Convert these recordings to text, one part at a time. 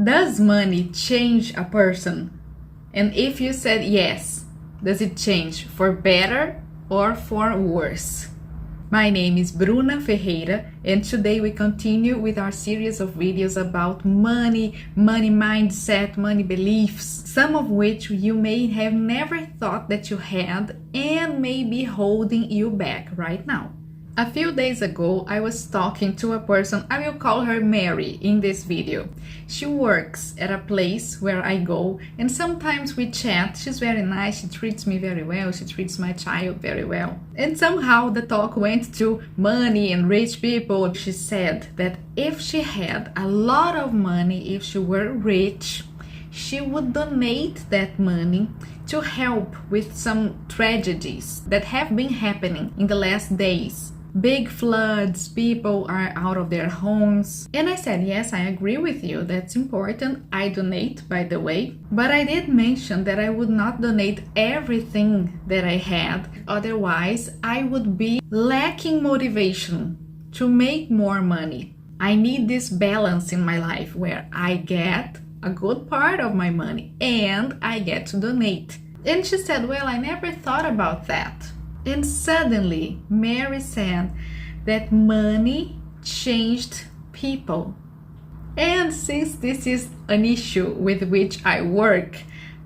Does money change a person? And if you said yes, does it change for better or for worse? My name is Bruna Ferreira, and today we continue with our series of videos about money mindset, money beliefs, some of which you may have never thought that you had and may be holding you back right now. A few days ago, I was talking to a person, I will call her Mary in this video. She works at a place where I go, and sometimes we chat. She's very nice, she treats me very well, she treats my child very well. And somehow the talk went to money and rich people. She said that if she had a lot of money, if she were rich, she would donate that money to help with some tragedies that have been happening in the last days. Big floods, people are out of their homes. And I said, yes, I agree with you, that's important. I donate, by the way. But I did mention that I would not donate everything that I had. Otherwise, I would be lacking motivation to make more money. I need this balance in my life where I get a good part of my money and I get to donate. And she said, well, I never thought about that. And suddenly, Mary said that money changed people. And since this is an issue with which I work,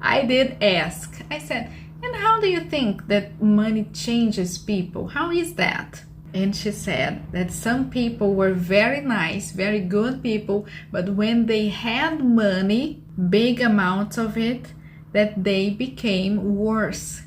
I did ask. I said, and how do you think that money changes people? How is that? And she said that some people were very nice, very good people, but when they had money, big amounts of it, that they became worse.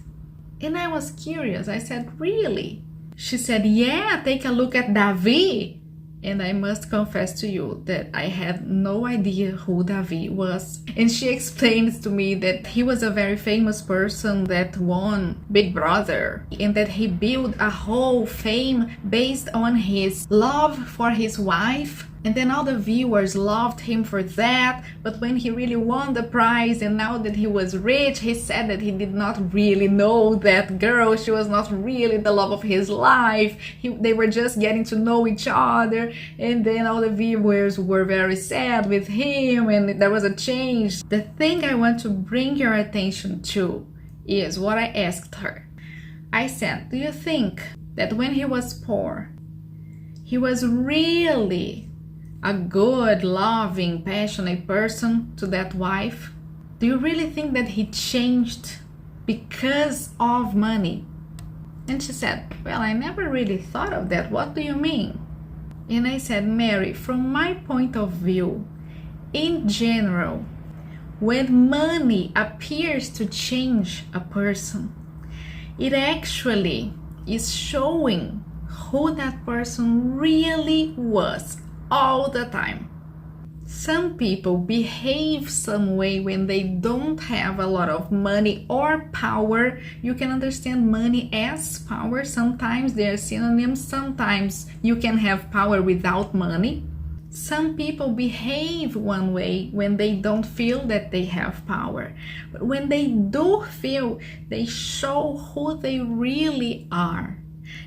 And I was curious. I said, really? She said, yeah, take a look at Davi. And I must confess to you that I had no idea who Davi was. And she explained to me that he was a very famous person that won Big Brother and that he built a whole fame based on his love for his wife. And then all the viewers loved him for that. But when he really won the prize and now that he was rich, he said that he did not really know that girl. She was not really the love of his life. They were just getting to know each other. And then all the viewers were very sad with him and there was a change. The thing I want to bring your attention to is what I asked her. I said, do you think that when he was poor, he was really a good, loving, passionate person to that wife? Do you really think that he changed because of money? And she said, well, I never really thought of that. What do you mean? And I said, Mary, from my point of view, in general, when money appears to change a person, it actually is showing who that person really was all the time. Some people behave some way when they don't have a lot of money or power. You can understand money as power. Sometimes they are synonyms. Sometimes you can have power without money. Some people behave one way when they don't feel that they have power. But when they do feel, they show who they really are.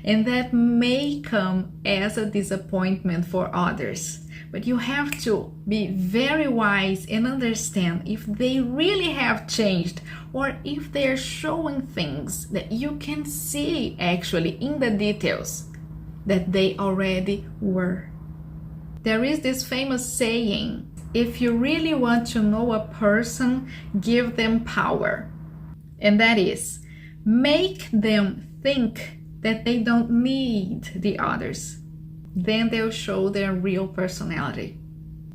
And that may come as a disappointment for others. But you have to be very wise and understand if they really have changed or if they're showing things that you can see actually in the details that they already were. There is this famous saying, if you really want to know a person, give them power. And that is, make them think that they don't need the others. Then they'll show their real personality.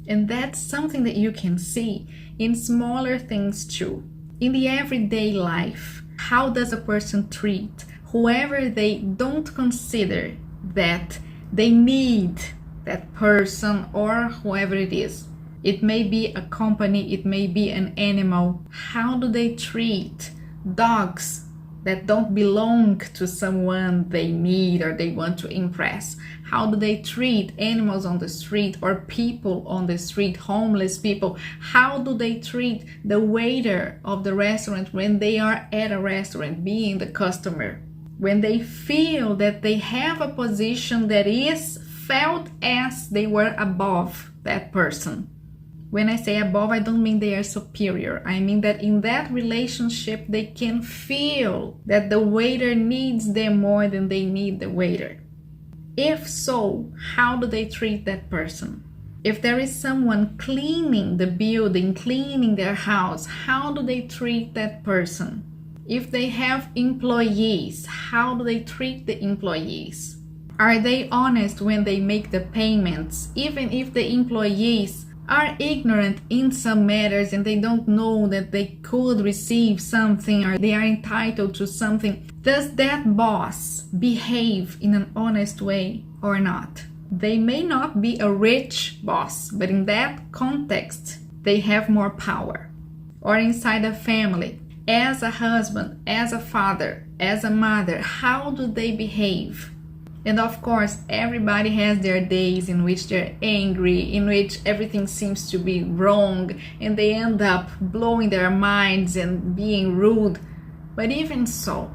And that's something that you can see in smaller things too. In the everyday life, how does a person treat whoever they don't consider that they need that person or whoever it is? It may be a company, it may be an animal. How do they treat dogs that don't belong to someone they need or they want to impress? How do they treat animals on the street or people on the street, homeless people? How do they treat the waiter of the restaurant when they are at a restaurant, being the customer? When they feel that they have a position that is felt as they were above that person. When I say above, I don't mean they are superior. I mean that in that relationship, they can feel that the waiter needs them more than they need the waiter. If so, how do they treat that person? If there is someone cleaning the building, cleaning their house, how do they treat that person? If they have employees, how do they treat the employees? Are they honest when they make the payments, even if the employees are ignorant in some matters and they don't know that they could receive something or they are entitled to something? Does that boss behave in an honest way or not? They may not be a rich boss, but in that context, they have more power. Or inside a family, as a husband, as a father, as a mother, how do they behave? And of course, everybody has their days in which they're angry, in which everything seems to be wrong, and they end up blowing their minds and being rude. But even so,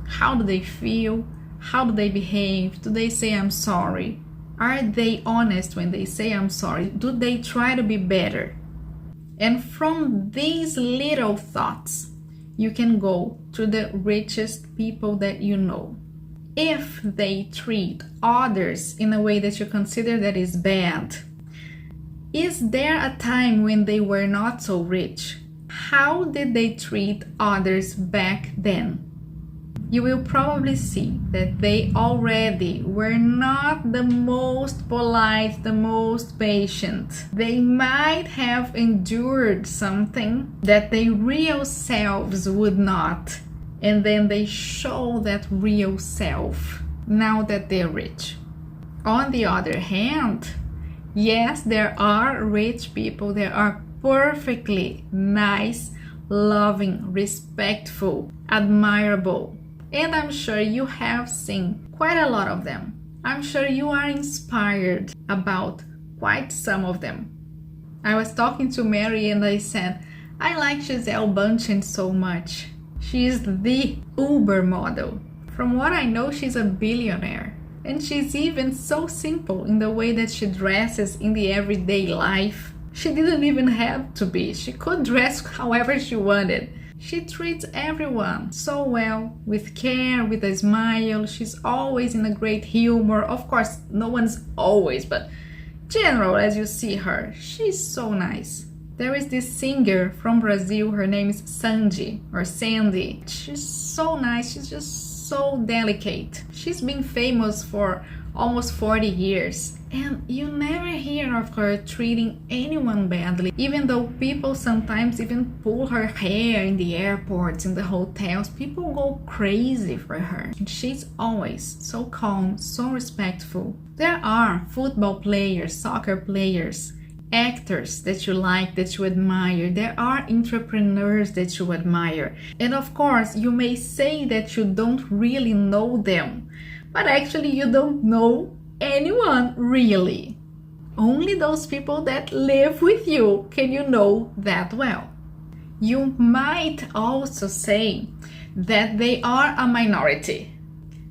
how do they feel? How do they behave? Do they say, I'm sorry? Are they honest when they say, I'm sorry? Do they try to be better? And from these little thoughts, you can go to the richest people that you know. If they treat others in a way that you consider that is bad, is there a time when they were not so rich? How did they treat others back then? You will probably see that they already were not the most polite, the most patient. They might have endured something that their real selves would not. And then they show that real self now that they're rich. On the other hand, yes, there are rich people. There are perfectly nice, loving, respectful, admirable. And I'm sure you have seen quite a lot of them. I'm sure you are inspired about quite some of them. I was talking to Mary and I said, I like Gisele Bündchen so much. She is the Uber model. From what I know, she's a billionaire. And she's even so simple in the way that she dresses in the everyday life. She didn't even have to be. She could dress however she wanted. She treats everyone so well, with care, with a smile. She's always in a great humor. Of course, no one's always, but general as you see her, she's so nice. There is this singer from Brazil, her name is Sandy. She's so nice, she's just so delicate. She's been famous for almost 40 years. And you never hear of her treating anyone badly, even though people sometimes even pull her hair in the airports, in the hotels. People go crazy for her. And she's always so calm, so respectful. There are football players, soccer players, actors that you like, that you admire. There are entrepreneurs that you admire. And of course, you may say that you don't really know them, but actually you don't know anyone really. Only those people that live with you can you know that well. You might also say that they are a minority.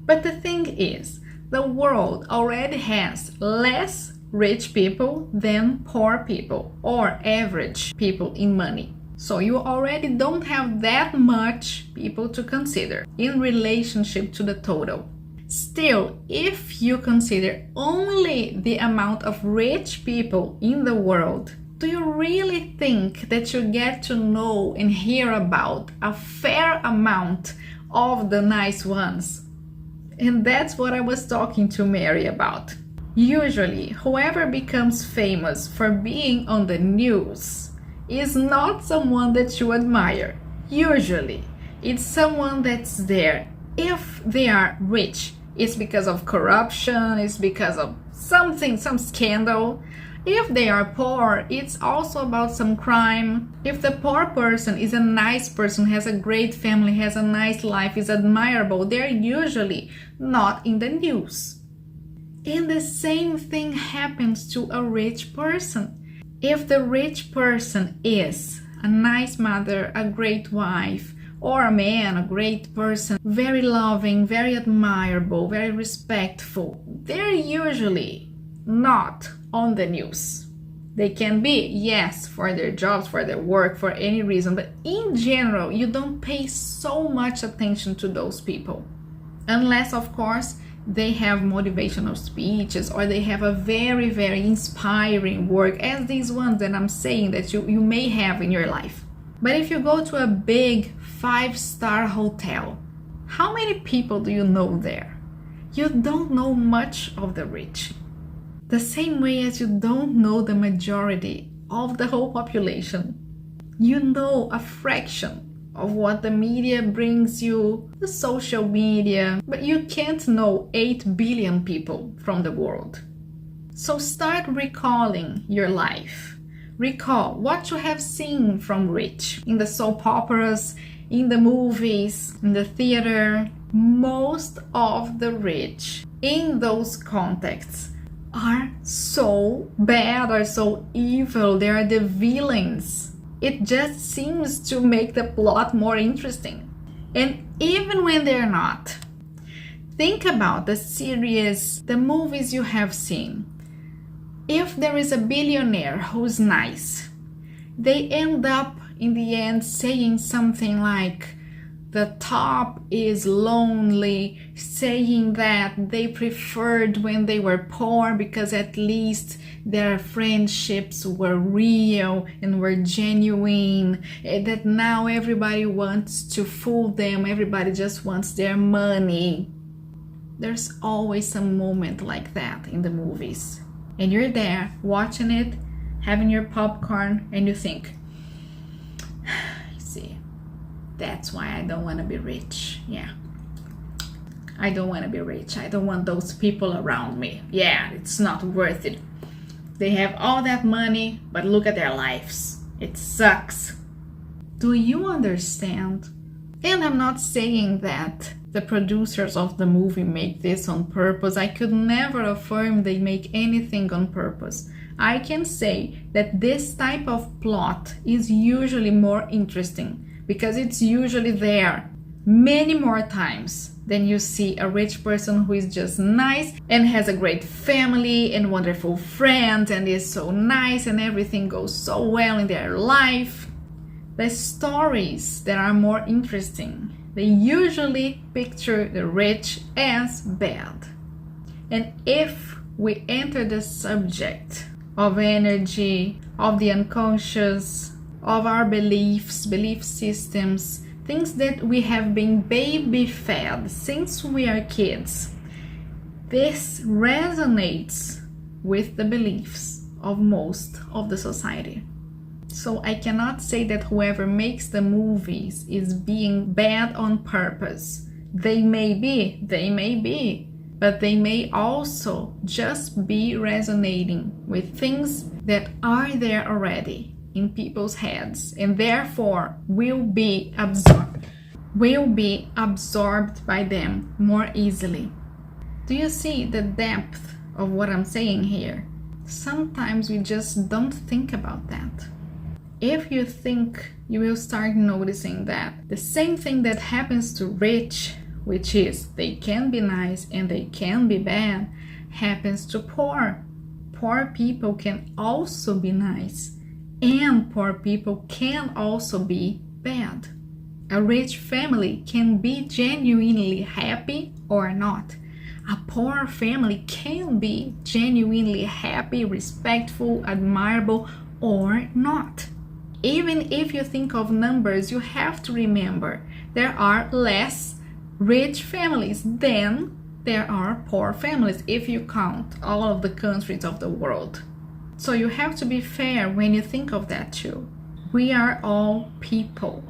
But the thing is, the world already has less rich people than poor people or average people in money. So you already don't have that much people to consider in relationship to the total. Still, if you consider only the amount of rich people in the world, do you really think that you get to know and hear about a fair amount of the nice ones? And that's what I was talking to Mary about. Usually, whoever becomes famous for being on the news is not someone that you admire. Usually, it's someone that's there. If they are rich, it's because of corruption, it's because of something, some scandal. If they are poor, it's also about some crime. If the poor person is a nice person, has a great family, has a nice life, is admirable, they're usually not in the news. And the same thing happens to a rich person. If the rich person is a nice mother, a great wife, or a man, a great person, very loving, very admirable, very respectful, they're usually not on the news. They can be, yes, for their jobs, for their work, for any reason, but in general, you don't pay so much attention to those people. Unless, of course, they have motivational speeches or they have a very, very inspiring work, as these ones that I'm saying that you may have in your life. But if you go to a big 5-star hotel, how many people do you know there? You don't know much of the rich. The same way as you don't know the majority of the whole population. You know a fraction of what the media brings you, the social media, but you can't know 8 billion people from the world. So start recalling your life. Recall what you have seen from rich in the soap operas, in the movies, in the theater. Most of the rich in those contexts are so bad or so evil. They are the villains. It just seems to make the plot more interesting. And even when they're not, think about the series, the movies you have seen. If there is a billionaire who's nice, they end up in the end saying something like, the top is lonely, saying that they preferred when they were poor because at least their friendships were real and were genuine, that now everybody wants to fool them, everybody just wants their money. There's always some moment like that in the movies. And you're there watching it, having your popcorn, and you think, see, that's why I don't want to be rich. Yeah, I don't want to be rich. I don't want those people around me. Yeah, it's not worth it. They have all that money, but look at their lives. It sucks. Do you understand? And I'm not saying that the producers of the movie make this on purpose. I could never affirm they make anything on purpose. I can say that this type of plot is usually more interesting because it's usually there many more times than you see a rich person who is just nice and has a great family and wonderful friends and is so nice and everything goes so well in their life. The stories that are more interesting, they usually picture the rich as bad. And if we enter the subject of energy, of the unconscious, of our beliefs, belief systems, things that we have been baby fed since we are kids, this resonates with the beliefs of most of the society. So I cannot say that whoever makes the movies is being bad on purpose. They may be, but they may also just be resonating with things that are there already in people's heads and therefore will be absorbed by them more easily. Do you see the depth of what I'm saying here? Sometimes we just don't think about that. If you think, you will start noticing that the same thing that happens to rich, which is they can be nice and they can be bad, happens to poor. Poor people can also be nice, and poor people can also be bad. A rich family can be genuinely happy or not. A poor family can be genuinely happy, respectful, admirable, or not. Even if you think of numbers, you have to remember there are less rich families than there are poor families if you count all of the countries of the world. So you have to be fair when you think of that too. We are all people.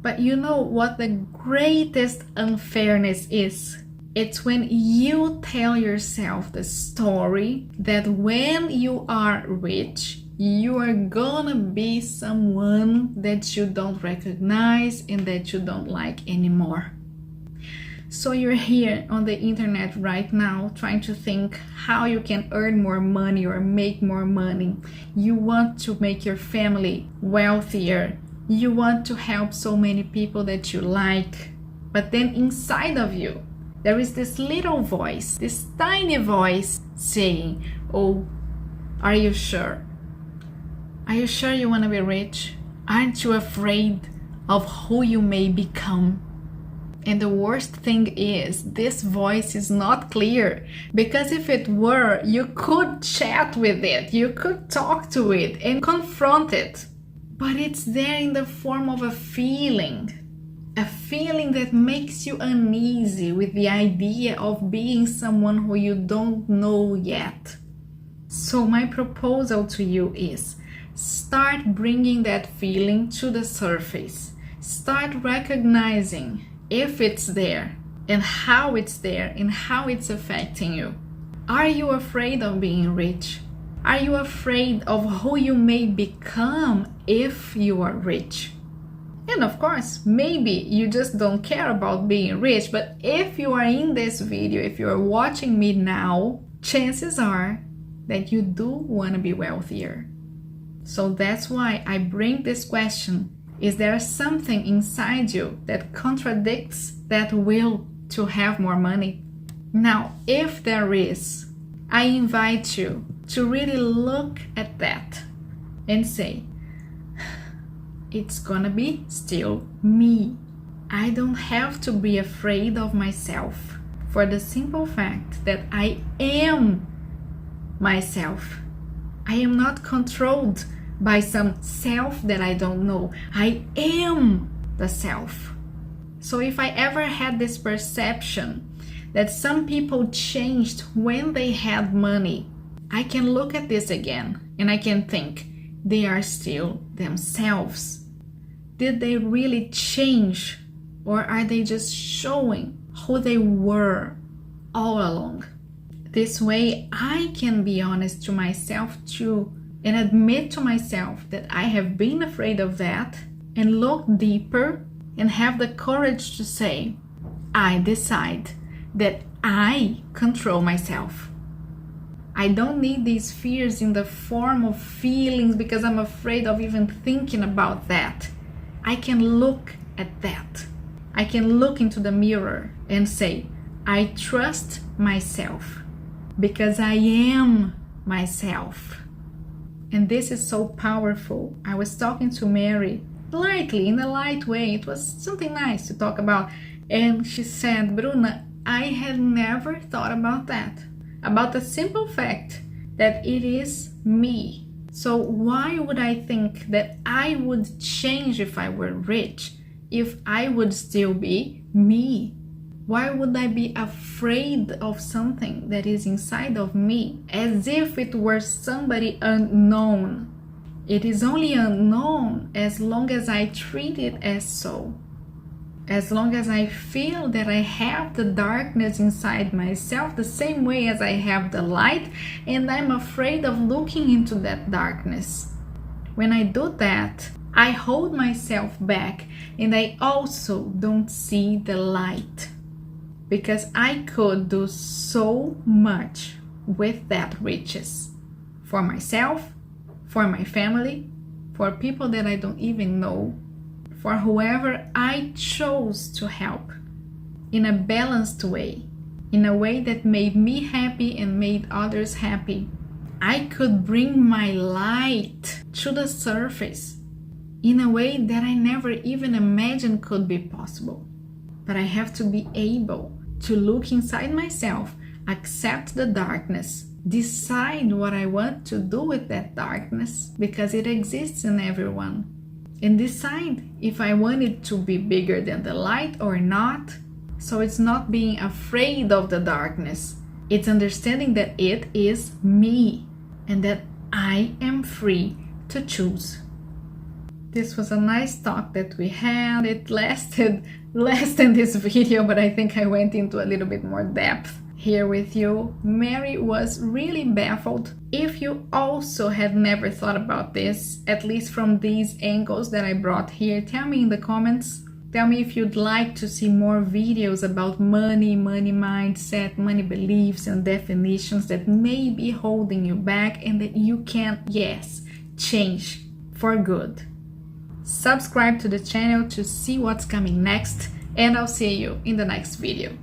But you know what the greatest unfairness is? It's when you tell yourself the story that when you are rich, you are gonna be someone that you don't recognize and that you don't like anymore. So you're here on the internet right now trying to think how you can earn more money or make more money. You want to make your family wealthier. You want to help so many people that you like. But then inside of you, there is this little voice, this tiny voice saying, oh, are you sure? Are you sure you want to be rich? Aren't you afraid of who you may become? And the worst thing is, this voice is not clear, because if it were, you could chat with it, you could talk to it and confront it. But it's there in the form of a feeling that makes you uneasy with the idea of being someone who you don't know yet. So my proposal to you is, start bringing that feeling to the surface. Start recognizing if it's there and how it's there and how it's affecting you. Are you afraid of being rich? Are you afraid of who you may become if you are rich? And of course, maybe you just don't care about being rich, but if you are in this video, if you are watching me now, chances are that you do want to be wealthier. So that's why I bring this question. Is there something inside you that contradicts that will to have more money? Now, if there is, I invite you to really look at that and say, it's gonna be still me. I don't have to be afraid of myself for the simple fact that I am myself. I am not controlled by some self that I don't know. I am the self. So if I ever had this perception that some people changed when they had money, I can look at this again and I can think, they are still themselves. Did they really change, or are they just showing who they were all along? This way I can be honest to myself too and admit to myself that I have been afraid of that and look deeper and have the courage to say, I decide that I control myself. I don't need these fears in the form of feelings because I'm afraid of even thinking about that. I can look at that. I can look into the mirror and say, I trust myself because I am myself. And this is so powerful. I was talking to Mary lightly, in a light way. It was something nice to talk about. And she said, Bruna, I had never thought about that. About the simple fact that it is me. So why would I think that I would change if I were rich, if I would still be me? Why would I be afraid of something that is inside of me as if it were somebody unknown? It is only unknown as long as I treat it as so. As long as I feel that I have the darkness inside myself the same way as I have the light, and I'm afraid of looking into that darkness. When I do that, I hold myself back and I also don't see the light. Because I could do so much with that riches. For myself, for my family, for people that I don't even know, for whoever I chose to help, in a balanced way, in a way that made me happy and made others happy. I could bring my light to the surface in a way that I never even imagined could be possible. But I have to be able to look inside myself, accept the darkness, decide what I want to do with that darkness, because it exists in everyone. And decide if I want it to be bigger than the light or not. So it's not being afraid of the darkness. It's understanding that it is me and that I am free to choose. This was a nice talk that we had. It lasted less than this video, but I think I went into a little bit more depth here with you. Mary was really baffled. If you also had never thought about this, at least from these angles that I brought here, tell me in the comments. Tell me if you'd like to see more videos about money, money mindset, money beliefs and definitions that may be holding you back and that you can, yes, change for good. Subscribe to the channel to see what's coming next, and I'll see you in the next video.